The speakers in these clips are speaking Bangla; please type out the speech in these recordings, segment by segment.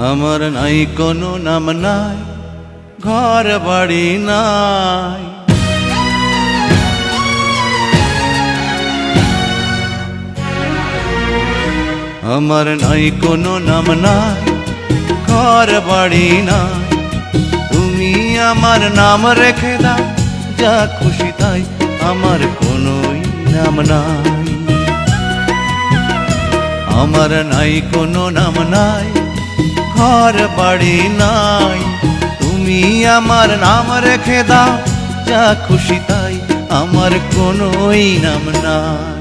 আমার নাই কোনো নাম নাই, ঘর বাড়ি নাই। আমার নাই কোনো নাম নাই, ঘর বাড়ি নাই। তুমি আমার নাম রেখে দাও, যা খুশি তাই, আমার কোনোই নাম নাই। আমার নাই কোনো নাম নাই, ঘর বাড়ি নাই। তুমি আমার নাম রেখে দাও, যা খুশি তাই, আমার কোনোই নাম নাই।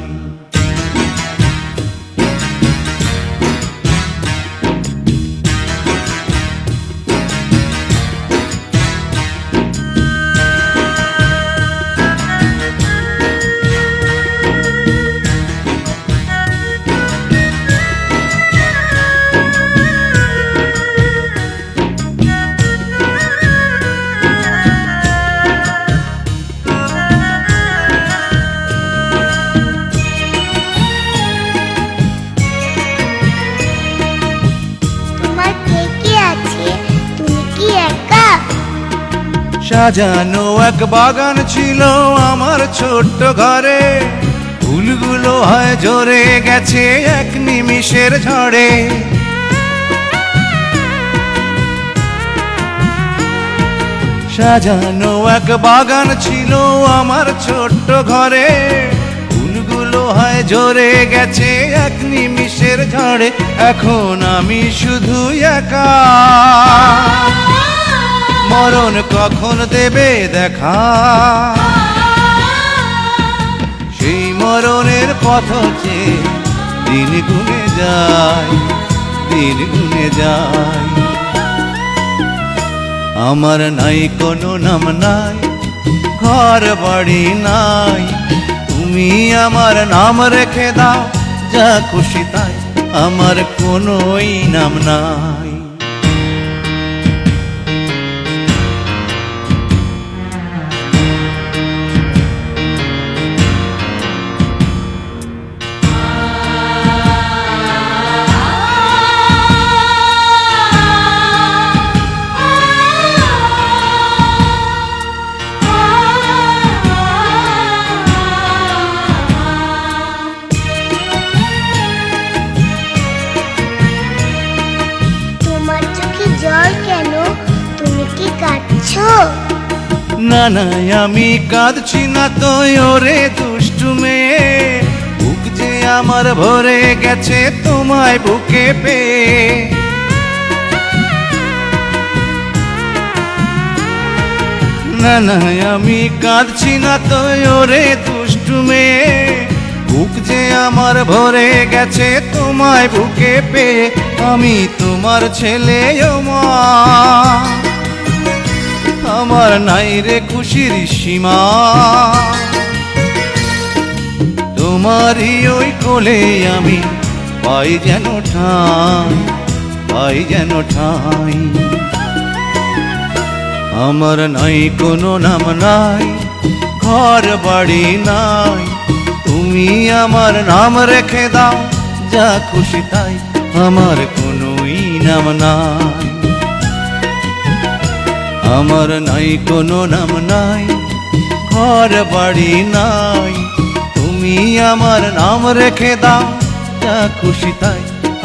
সাজানো এক বাগান ছিল আমার ছোট্ট ঘরে, ফুলগুলো হয় ঝরে গেছে এক নিমিষের ঝড়ে। সাজানো এক বাগান ছিল আমার ছোট্ট ঘরে, ফুলগুলো হয় ঝরে গেছে এক নিমিষের ঝড়ে। এখন আমি শুধু একা, মরণ কখন দেবে দেখা, সেই মরণের পথ চেয়ে দিন গুনে যায়, দিন গুনে যায়। আমার নাই কোনো নাম নাই, ঘর বাড়ি নাই। তুমি আমার নাম রেখে দাও, যা খুশি তাই, আমার কোনোই নাম নাই। না না, আমি কাঁদছি না তো ওরে দুষ্টু মেয়ে, বুক যে আমার ভরে গেছে তোমায় বুকে পেয়ে। না না, আমি কাঁদছি না তো ওরে দুষ্টু মেয়ে, বুক যে আমার ভরে গেছে তোমায় বুকে পেয়ে। আমি তোমার ছেলে ও মা, আমার নাই রে খুশির সীমা। তোমারই ওই কোলে আমি পাই যেন ঠাঁই, পাই যেন ঠাঁই। আমার নাই কোনো নাম নাই, ঘর বাড়ি নাই। তুমি আমার নাম রেখে দাও, যা খুশি তাই, আমার কোনোই নাম নাই। আমার নাই কোনো নাম নাই, ঘর বাড়ি নাই। তুমি আমার নাম রেখে দাও, যা খুশি তাই,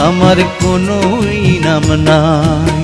আমার কোনোই নাম নাই।